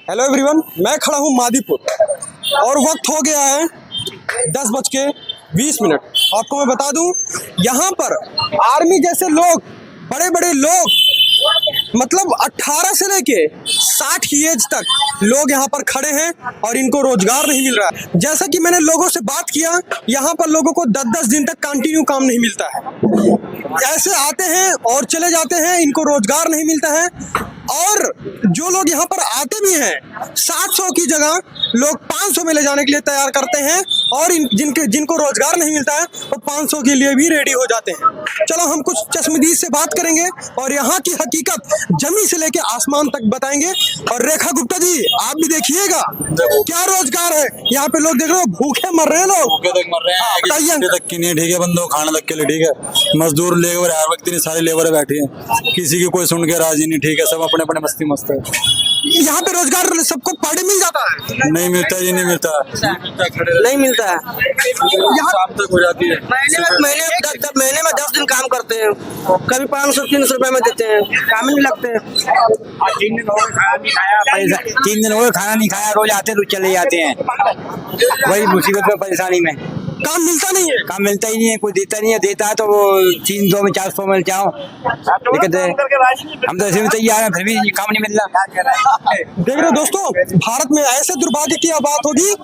Hello everyone, मैं खड़ा हूँ मादीपुर और वक्त हो गया है 10:20। आपको मैं बता दूं, यहाँ पर आर्मी जैसे लोग, बड़े बड़े लोग, मतलब 18 से लेके 60 की एज तक लोग यहाँ पर खड़े हैं और इनको रोजगार नहीं मिल रहा है। जैसा कि मैंने लोगों से बात किया, यहाँ पर लोगों को 10-10 दिन तक कंटिन्यू काम नहीं मिलता है। ऐसे आते हैं और चले जाते हैं, इनको रोजगार नहीं मिलता है। और जो लोग यहाँ पर आते भी हैं, 700 की जगह लोग 500 में ले जाने के लिए तैयार करते हैं और जिनको रोजगार नहीं मिलता है वो 500 के लिए भी रेडी हो जाते हैं। चलो हम कुछ चश्मदीद से बात करेंगे और यहाँ की हकीकत जमीन से लेके आसमान तक बताएंगे। और रेखा गुप्ता जी, आप भी देखिएगा क्या रोजगार है यहाँ पे। लोग देख रहे हो, भूखे मर रहे हैं लोग, भूखे तक मर रहे हैं। बताइए। तक की नहीं ठीक है, बंदों खाने तक के लिए ठीक है। मजदूर लेबर हर वक्त इतनी सारी लेबर बैठी है, किसी की कोई सुन के राजी नहीं, ठीक है। सब अपने अपने मस्ती मस्त है। यहाँ पे रोजगार सबको पर डे मिल जाता है? नहीं मिलता जी, नहीं मिलता, नहीं मिलता है। शाम तक हो जाती है। महीने में 10 दिन काम करते हैं, कभी 500-300 रुपए में देते हैं, काम नहीं लगते हैं। 3 दिन हो गए खाना नहीं खाया, 3 दिन हो गए खाना नहीं खाया, रोज आते रोज चले जाते हैं। वही मुसीबत में, परेशानी में। काम मिलता नहीं है, काम मिलता ही नहीं है, कोई देता नहीं है। देता है तो वो 300 में 400 में जाओ, दिक्कत है। हम तो ऐसे भी तैयार हैं, फिर भी काम नहीं मिल रहा। देख रहे हो दोस्तों, भारत में ऐसे दुर्भाग्य की बात होगी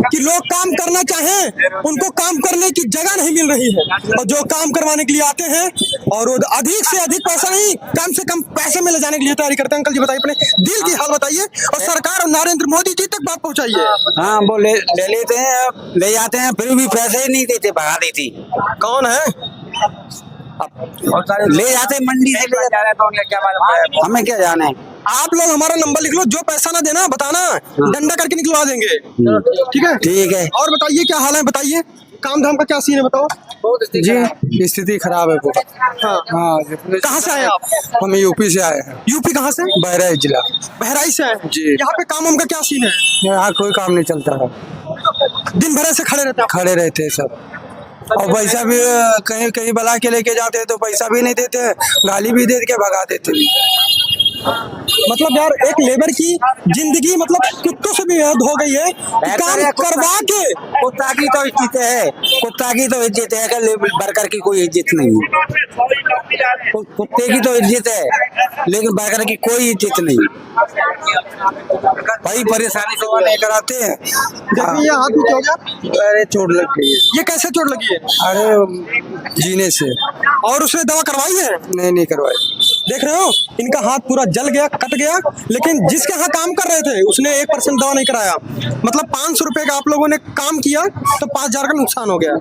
कि लोग काम करना चाहें, उनको काम करने की जगह नहीं मिल रही है। और जो काम करवाने के लिए आते हैं और वो अधिक से अधिक पैसा नहीं, कम से कम पैसे में ले जाने के लिए तैयारी करते हैं। अंकल जी बताइए, अपने दिल की हाल बताइए और सरकार और नरेंद्र मोदी जी तक बात पहुंचाइए। हाँ, वो ले लेते हैं, ले जाते हैं, फिर भी पैसे ही नहीं देते, भगा देती। कौन है? ले जाते हैं, मंडी से ले जाते हैं, तो उन्हें क्या मालूम है, हमें क्या जाना है। आप लोग हमारा नंबर लिख लो, जो पैसा ना देना बताना, डंडा करके निकलवा देंगे, ठीक है? ठीक है। और बताइए क्या हाल है, बताइए काम धाम का क्या सीन है, बताओ जी। स्थिति खराब है बहुत। हाँ, कहाँ से आए आप? हम यूपी से आए हैं। यूपी कहाँ से? बहराइच जिला। बहराइच से आए हैं। जी। यहाँ पे काम वाम का क्या सीन है? यहाँ कोई काम नहीं चलता है, दिन भर ऐसे खड़े रहते हैं? खड़े रहते हैं सब। और पैसा भी कहीं कहीं बुला के लेके जाते हैं तो पैसा भी नहीं देते हैं, गाली भी दे के भगा देते हैं। मतलब यार, एक लेबर की जिंदगी मतलब कुत्तों से भी हद हो गई है। काम करवा के कुत्ता की तो इज्जत है, कुत्ता की तो इज्जत है, अगर वर्कर की कोई इज्जत नहीं है। कुत्ते की तो इज्जत है, लेकिन वर्कर की कोई इज्जत नहीं। भाई परेशानी से वो नहीं कराते हैं। देखिए, ये हाथ में क्या हो गया? अरे चोट लग गई है। ये कैसे चोट लगी है? अरे जीने से। और उसने दवा करवाई है? नहीं करवाई। देख रहे हो, इनका हाथ पूरा जल गया, कट गया, लेकिन जिसके यहाँ काम कर रहे थे उसने 1% दवा नहीं कराया। मतलब 500 रुपए का आप लोगों ने काम किया तो 5,000 का नुकसान हो गया।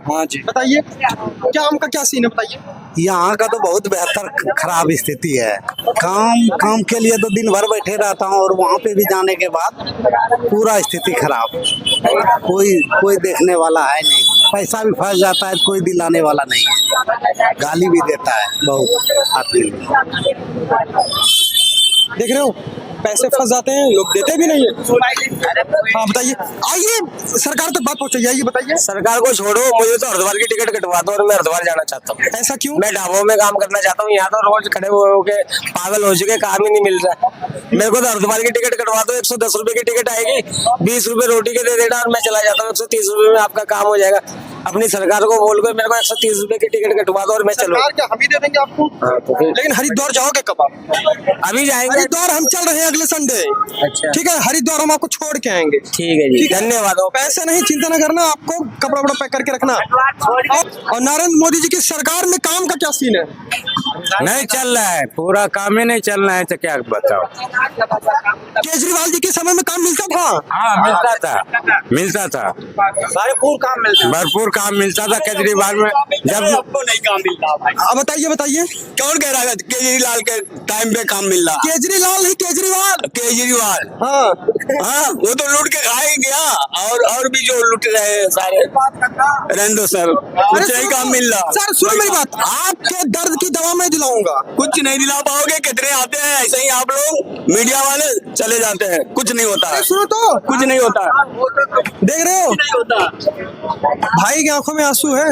हाँ जी। बताइए क्या आम का क्या सीन है, बताइए। यहाँ का तो बहुत बेहतर खराब स्थिति है। काम के लिए तो दिन भर बैठे रहता हूँ और वहाँ पे भी जाने के बाद पूरा स्थिति खराब। कोई देखने वाला है नहीं, पैसा भी फंस जाता है, कोई दिलाने वाला नहीं है, गाली भी देता है बहुत आदमी। देख रहे हो, पैसे फंस जाते हैं, लोग देते भी नहीं है। हाँ बताइए, आइए सरकार तक बात पहुंचाइए, आइए बताइए। सरकार को छोड़ो, मुझे तो हरिद्वार की टिकट कटवा दो और मैं हरिद्वार जाना चाहता हूँ। ऐसा क्यों? मैं ढाबों में काम करना चाहता हूँ, यहाँ तो रोज खड़े होके पागल हो चुके, काम ही नहीं मिल रहा। मेरे को तो हरिद्वार की टिकट कटवा दो, 110 रुपए की टिकट आएगी, 20 रुपए रोटी के दे देना और मैं चला जाता हूँ। 130 रुपए में आपका काम हो जाएगा। अपनी सरकार को बोल कर मेरे को 130 रुपए की टिकट कटवा दो और मैं चलूँ। क्या हम ही दे देंगे आपको? लेकिन हरिद्वार जाओगे कब आप? अभी जाएंगे। हरिद्वार हम चल रहे हैं अगले संडे। अच्छा, ठीक है, हरिद्वार हम आपको छोड़ के आएंगे। ठीक है जी, धन्यवाद। पैसे नहीं, चिंता न करना, आपको कपड़ा वपड़ा पैक करके रखना। और नरेंद्र मोदी जी की सरकार में काम का क्या सीन है? नहीं चल रहा है, पूरा काम ही नहीं चल रहा है, तो क्या बताओ। केजरीवाल जी के समय में काम मिलता था? हाँ मिलता था, भरपूर काम मिलता, भरपूर काम मिलता था केजरीवाल में। जब आपको नहीं काम मिलता। अब बताइए कौन कह रहा है केजरीवाल के टाइम पे काम मिल रहा? केजरीवाल नहीं, केजरीवाल। हाँ, वो तो लूट के खा ही गया, और भी जो लूट रहे हैं सारे रेंडो सर, कुछ नहीं काम मिल रहा। सर सुनो मेरी बात, आपके दर्द की दवा मैं दिलाऊंगा। कुछ नहीं दिला पाओगे, कितने आते हैं ऐसे ही आप लोग मीडिया वाले चले जाते हैं, कुछ नहीं होता है। सुनो तो, कुछ नहीं होता। देख रहे हो, भाई की आंखों में आंसू है,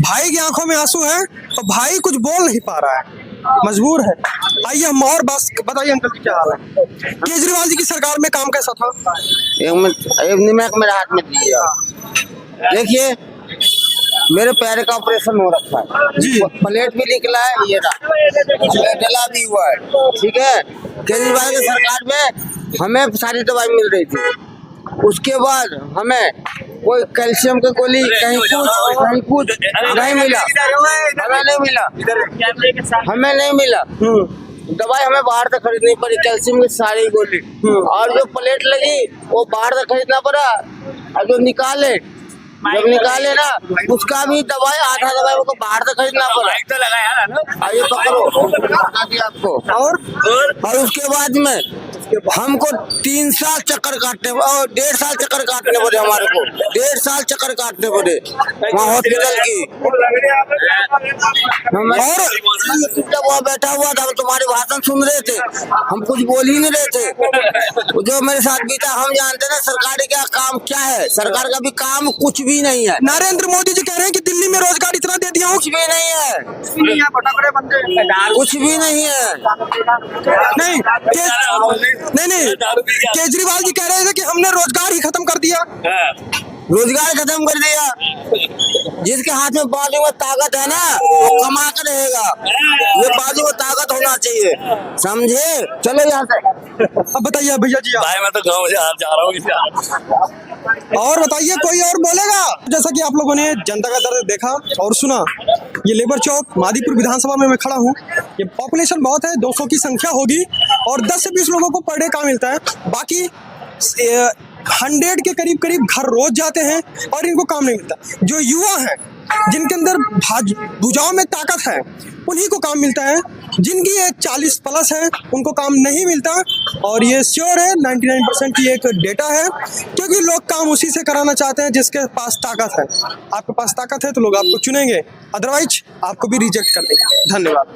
भाई की आंखों में आंसू है और भाई कुछ बोल नहीं पा रहा है। मजबूर है। आइए हम और बस बताइए अंकल जी क्या हाल है। केजरीवाल जी की सरकार में काम कैसा था? एक निमक मेरे हाथ में दीजिए। देखिए मेरे पैर का ऑपरेशन हो रखा है जी। प्लेट भी निकला है, ये रहा डला भी हुआ है, ठीक है। केजरीवाल की सरकार में हमें सारी दवाई मिल रही थी, उसके बाद हमें कोई कैल्शियम की गोली कहीं कुछ नहीं मिला, हमें नहीं मिला। दवाई हमें बाहर से खरीदनी पड़ी, कैल्शियम की सारी गोली, और जो प्लेट लगी वो बाहर से खरीदना पड़ा। और जो जब निकाले ना उसका भी दवाई, आधा दवाई को बाहर से खरीदना पड़ा। आइए पकड़ो आपको। और उसके बाद में हमको 3 साल चक्कर काटने और 1.5 साल चक्कर काटने पड़े, हमारे को 1.5 साल चक्कर काटने पड़े वहाँ हॉस्पिटल की। और जब वहाँ बैठा हुआ था, तुम्हारे भाषण सुन रहे थे, हम कुछ बोल ही नहीं रहे थे। जो मेरे साथ बीता, हम जानते ना सरकार का काम क्या है। सरकार का भी काम कुछ भी नहीं है। नरेंद्र मोदी जी कह रहे हैं कि दिल्ली में रोजगार इतना दे दिया हूँ। कुछ भी नहीं है, कुछ भी नहीं है। नहीं केजरीवाल जी कह रहे थे कि हमने रोजगार ही खत्म कर दिया। रोजगार खत्म कर दिया। जिसके हाथ में बाजू में ताकत है ना वो कमा कर रहेगा, ये बाजू में ताकत होना चाहिए, समझे। चलो यहाँ से अब बताइए भैया जी भाई मैं तो गाँव से जा रहा हूँ। और बताइए कोई और बोलेगा। जैसा कि आप लोगों ने जनता का दर्द देखा और सुना, ये लेबर चौक मादीपुर विधानसभा में मैं खड़ा हूँ। ये पॉपुलेशन बहुत है, 200 की संख्या होगी और 10 से 20 लोगों को पर डे काम मिलता है। बाकी 100 के करीब घर रोज जाते हैं और इनको काम नहीं मिलता। जो युवा हैं जिनके अंदर भुजाओं में ताकत है उन्हीं को काम मिलता है, जिनकी एक 40 प्लस है उनको काम नहीं मिलता। और ये श्योर है, 99% की एक डेटा है, क्योंकि लोग काम उसी से कराना चाहते हैं जिसके पास ताकत है। आपके पास ताकत है तो लोग आपको चुनेंगे, अदरवाइज आपको भी रिजेक्ट कर देंगे। धन्यवाद।